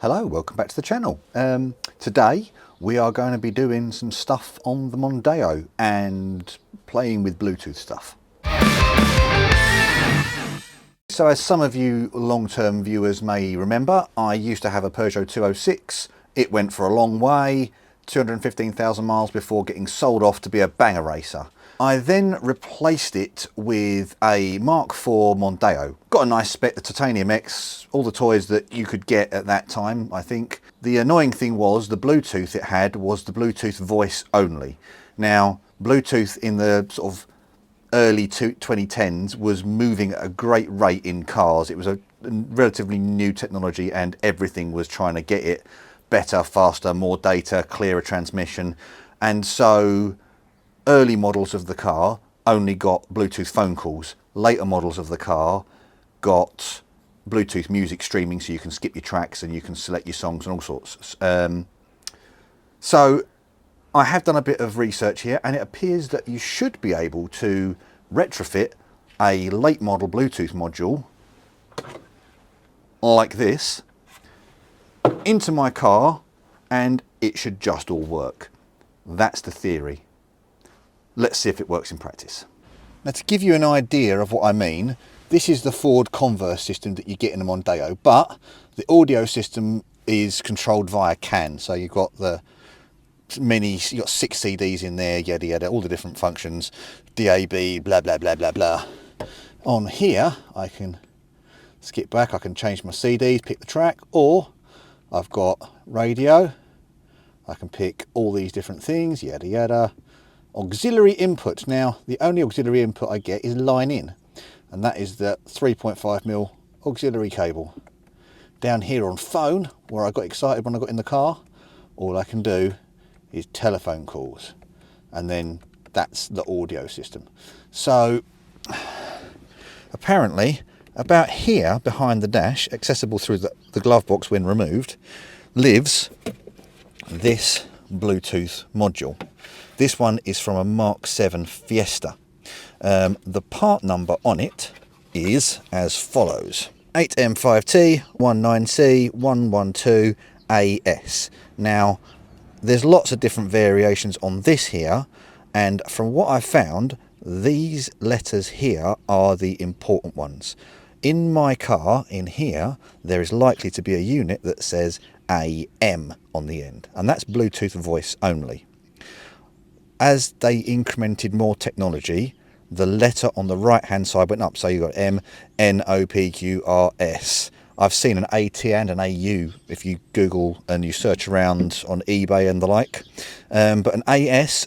Hello, welcome back to the channel. Today we are going to be doing some stuff on the Mondeo and playing with Bluetooth stuff. So as some of you long-term viewers may remember, I used to have a Peugeot 206. It went for a long way, 215,000 miles before getting sold off to be a banger racer. I then replaced it with a Mk4 Mondeo. Got a nice spec, the Titanium X, all the toys that you could get at that time, I think. The annoying thing was the Bluetooth it had was the Bluetooth voice only. Now, Bluetooth in the sort of early 2010s was moving at a great rate in cars. It was a relatively new technology and everything was trying to get it better, faster, more data, clearer transmission. And so early models of the car only got Bluetooth phone calls. Later models of the car got Bluetooth music streaming, so you can skip your tracks and you can select your songs and all sorts. So I have done a bit of research here, and it appears that you should be able to retrofit a late model Bluetooth module like this into my car and it should just all work. That's the theory. Let's see if it works in practice. Now, to give you an idea of what I mean, this is the Ford Convers system that you get in a Mondeo, but the audio system is controlled via CAN. So you've got the you've got 6 CDs in there, yada yada, all the different functions, DAB, blah blah blah blah blah. On here, I can skip back, I can change my CDs, pick the track, or I've got radio, I can pick all these different things, yada yada. Auxiliary input. Now, the only auxiliary input I get is line in, and that is the 3.5mm auxiliary cable. Down here on phone, where I got excited when I got in the car, all I can do is telephone calls, and then that's the audio system. So apparently about here behind the dash, accessible through the glove box when removed, lives this Bluetooth module. This one is from a Mk7 Fiesta. The part number on it is as follows: 8M5T19C112AS. Now, there's lots of different variations on this here, and from what I found, these letters here are the important ones. In my car, in here, there is likely to be a unit that says AM on the end, and that's Bluetooth voice only. As they incremented more technology, the letter on the right hand side went up. So you've got M, N, O, P, Q, R, S. I've seen an AT and an AU if you Google and you search around on eBay and the like. But an AS,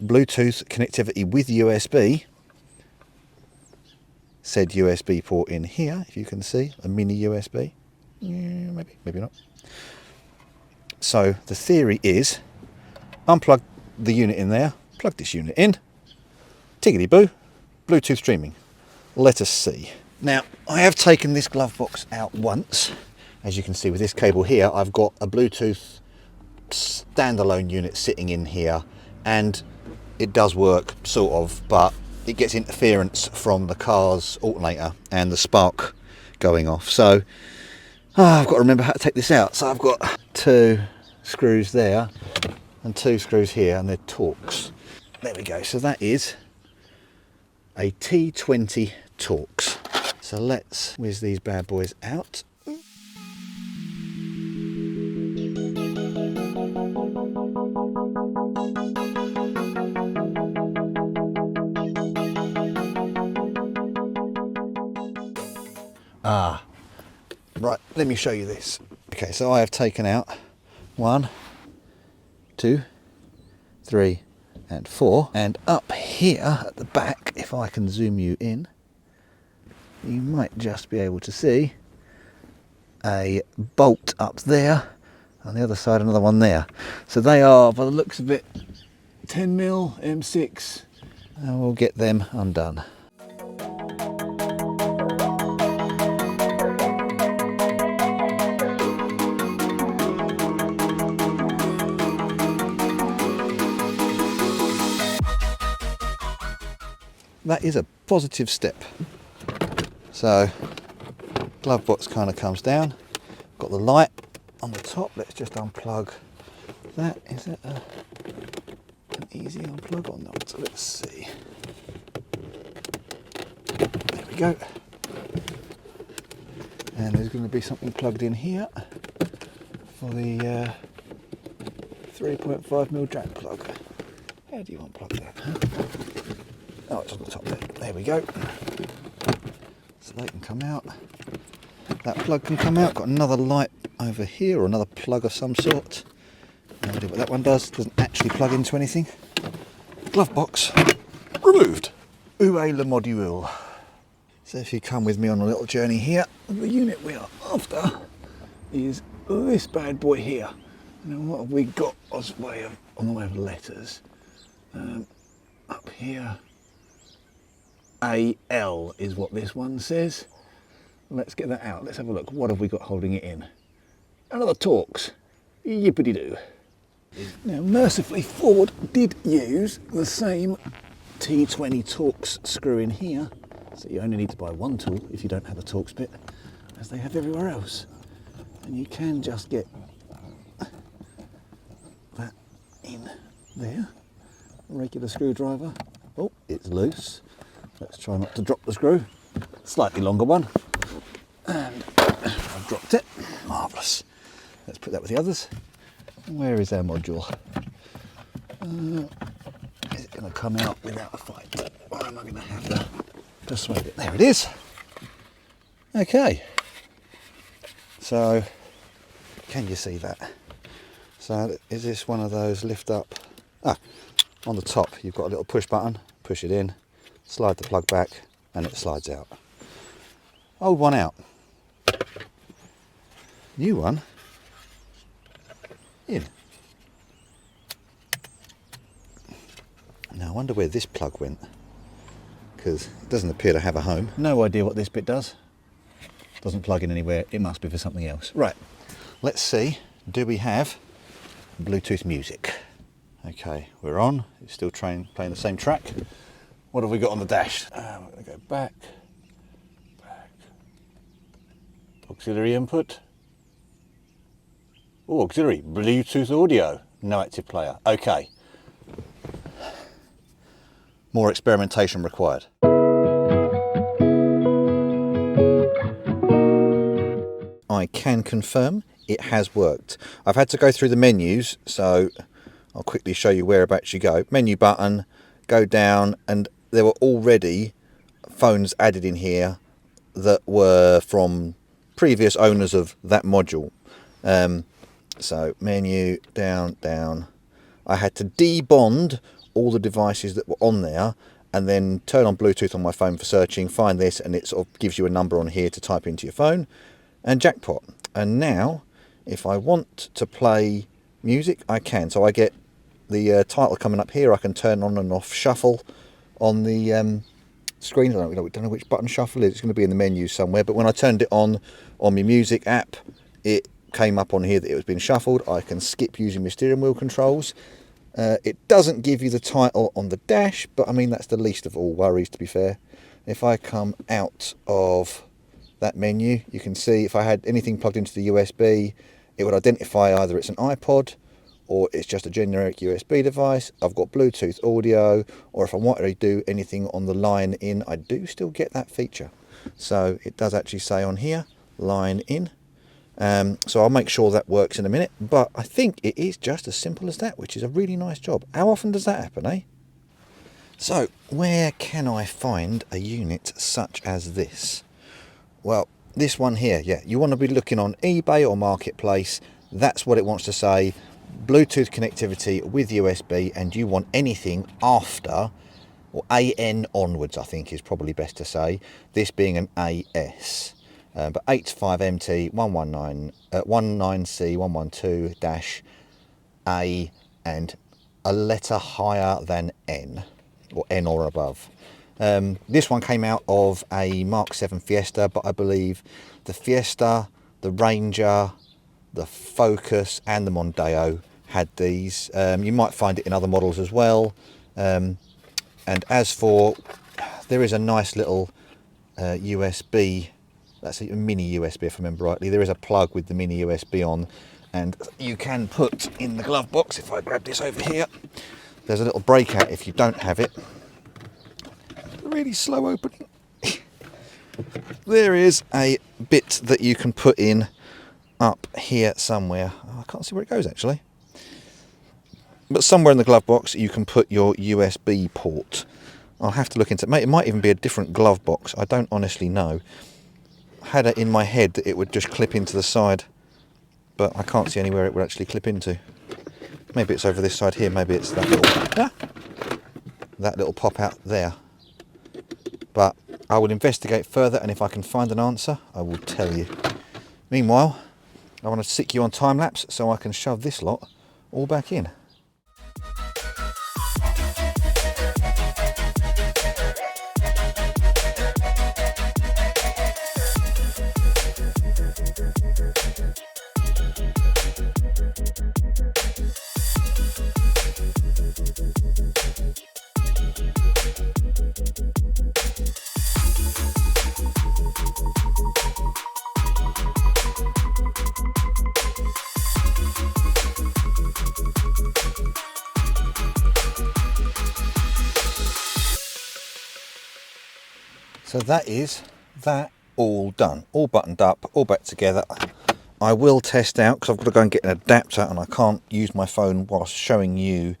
Bluetooth connectivity with USB, said USB port in here, if you can see, a mini USB. Yeah, maybe not. So the theory is unplug the unit in there, plug this unit in, tiggity boo, Bluetooth streaming. Let us see. Now, I have taken this glove box out once. As you can see with this cable here, I've got a Bluetooth standalone unit sitting in here, and it does work, sort of, but it gets interference from the car's alternator and the spark going off. So I've got to remember how to take this out. So I've got 2 screws there and 2 screws here, and they're Torx. There we go. So that is a T20 Torx. So let's whiz these bad boys out. Right, let me show you this. Okay, so I have taken out 1, 2, 3 and 4, and up here at the back, if I can zoom you in, you might just be able to see a bolt up there, on the other side another one there. So they are, by the looks of it, 10mm M6, and we'll get them undone. That is a positive step. So glove box kind of comes down, got the light, on the top. Let's just unplug that. Is it an easy unplug or not? Let's see. There we go. And there's going to be something plugged in here for the 3.5mm jack plug. How do you unplug that? Huh? Oh, it's on the top there. There we go. So they can come out. That plug can come out. Got another light over here, or another plug of some sort. No idea what that one does. Doesn't actually plug into anything. Glove box removed. Où est le module? So if you come with me on a little journey here, the unit we are after is this bad boy here. Now what have we got on the way of letters? Up here, AL is what this one says. Let's get that out. Let's have a look. What have we got holding it in? Another Torx. Yippity-doo. Now, mercifully, Ford did use the same T20 Torx screw in here, so you only need to buy one tool if you don't have a Torx bit, as they have everywhere else. And you can just get that in there. A regular screwdriver. Oh, it's loose. Let's try not to drop the screw. Slightly longer one. And I've dropped it. Marvellous. Let's put that with the others. Where is our module? Is it going to come out without a fight? Or am I going to have to persuade it? There it is. Okay. So, can you see that? So, is this one of those lift up? On the top you've got a little push button. Push it in, slide the plug back, and it slides out. Old one out. New one in. Now I wonder where this plug went, because it doesn't appear to have a home. No idea what this bit does. Doesn't plug in anywhere. It must be for something else. Right, let's see. Do we have Bluetooth music? Okay, we're on. It's still playing the same track. What have we got on the dash? We're going to go back. Auxiliary input. Oh, auxiliary, Bluetooth audio. No active player. Okay. More experimentation required. I can confirm it has worked. I've had to go through the menus, so I'll quickly show you whereabouts you go. Menu button, go down, and there were already phones added in here that were from previous owners of that module. So menu, down. I had to debond all the devices that were on there and then turn on Bluetooth on my phone for searching, find this, and it sort of gives you a number on here to type into your phone, and jackpot. And now if I want to play music, I can. So I get the title coming up here. I can turn on and off shuffle on the screen. I don't know which button shuffle is. It's going to be in the menu somewhere, but when I turned it on my music app, it came up on here that it was being shuffled. I can skip using my steering wheel controls. It doesn't give you the title on the dash, but I mean that's the least of all worries, to be fair. If I come out of that menu, you can see if I had anything plugged into the USB, it would identify either it's an iPod or it's just a generic USB device. I've got Bluetooth audio, or if I wanted to do anything on the line in, I do still get that feature. So it does actually say on here, line in. So I'll make sure that works in a minute, but I think it is just as simple as that, which is a really nice job. How often does that happen, eh? So where can I find a unit such as this? Well, this one here, yeah, you want to be looking on eBay or Marketplace. That's what it wants to say. Bluetooth connectivity with USB, and you want anything after, or AN onwards, I think is probably best to say, this being an AS. But 85MT 19C112-A and a letter higher than N, or N or above. This one came out of a Mark 7 Fiesta, but I believe the Fiesta, the Ranger, the Focus and the Mondeo had these. You might find it in other models as well. And as for, there is a nice little USB That's a mini USB if I remember rightly. There is a plug with the mini USB on, and you can put in the glove box, if I grab this over here, there's a little breakout if you don't have it. Really slow opening. There is a bit that you can put in up here somewhere. Oh, I can't see where it goes actually. But somewhere in the glove box you can put your USB port. I'll have to look into it. It might even be a different glove box. I don't honestly know. I had it in my head that it would just clip into the side, but I can't see anywhere it would actually clip into. Maybe it's over this side here. Maybe it's that little pop out there. But I will investigate further, and if I can find an answer, I will tell you. Meanwhile, I want to stick you on time lapse so I can shove this lot all back in. So that is that all done, all buttoned up, all back together. I will test out because I've got to go and get an adapter, and I can't use my phone whilst showing you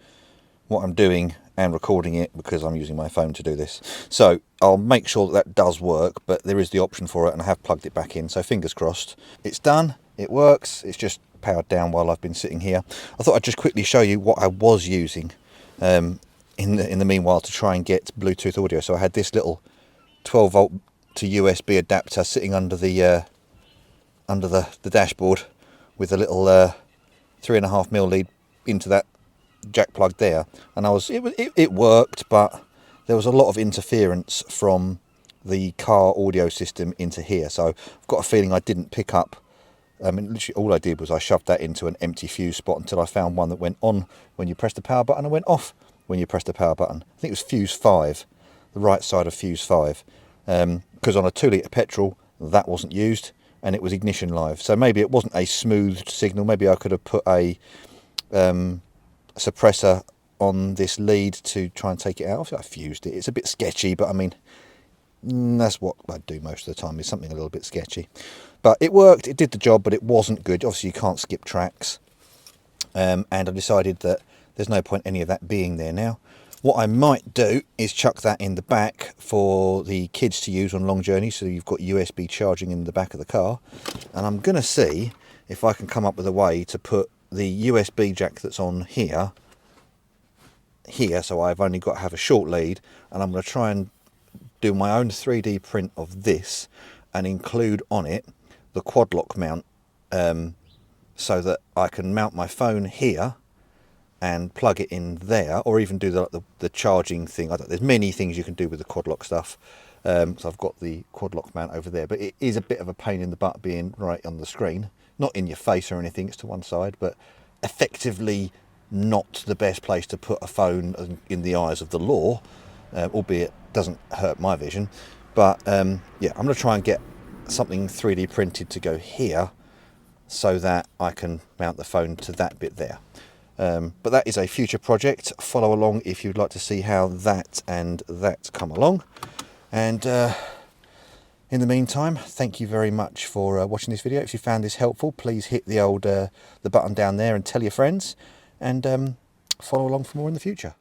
what I'm doing and recording it because I'm using my phone to do this. So I'll make sure that that does work, but there is the option for it and I have plugged it back in, so fingers crossed. It's done, it works, it's just powered down while I've been sitting here. I thought I'd just quickly show you what I was using in the meanwhile to try and get Bluetooth audio. So I had this little 12 volt to USB adapter sitting under the dashboard with a little 3.5mm lead into that jack plug there, and it worked, but there was a lot of interference from the car audio system into here, so I've got a feeling I didn't pick up. I mean, literally all I did was I shoved that into an empty fuse spot until I found one that went on when you press the power button and went off when you press the power button. I think it was fuse 5, the right side of fuse 5, because on a 2-litre petrol that wasn't used and it was ignition live, so maybe it wasn't a smooth signal. Maybe I could have put a suppressor on this lead to try and take it out. I fused it. It's a bit sketchy, but I mean, that's what I do most of the time, is something a little bit sketchy. But it worked, it did the job, but it wasn't good. Obviously you can't skip tracks, and I decided that there's no point any of that being there now. What I might do is chuck that in the back for the kids to use on long journeys, so you've got USB charging in the back of the car. And I'm going to see if I can come up with a way to put the USB jack that's on here, so I've only got to have a short lead, and I'm going to try and do my own 3D print of this and include on it the quad lock mount, so that I can mount my phone here and plug it in there, or even do the charging thing. There's many things you can do with the quad lock stuff. So I've got the quad lock mount over there, but it is a bit of a pain in the butt being right on the screen. Not in your face or anything, it's to one side, but effectively not the best place to put a phone in the eyes of the law, albeit doesn't hurt my vision. But yeah, I'm going to try and get something 3D printed to go here so that I can mount the phone to that bit there. But that is a future project. Follow along if you'd like to see how that and that come along. And in the meantime, thank you very much for watching this video. If you found this helpful, please hit the old the button down there and tell your friends, and follow along for more in the future.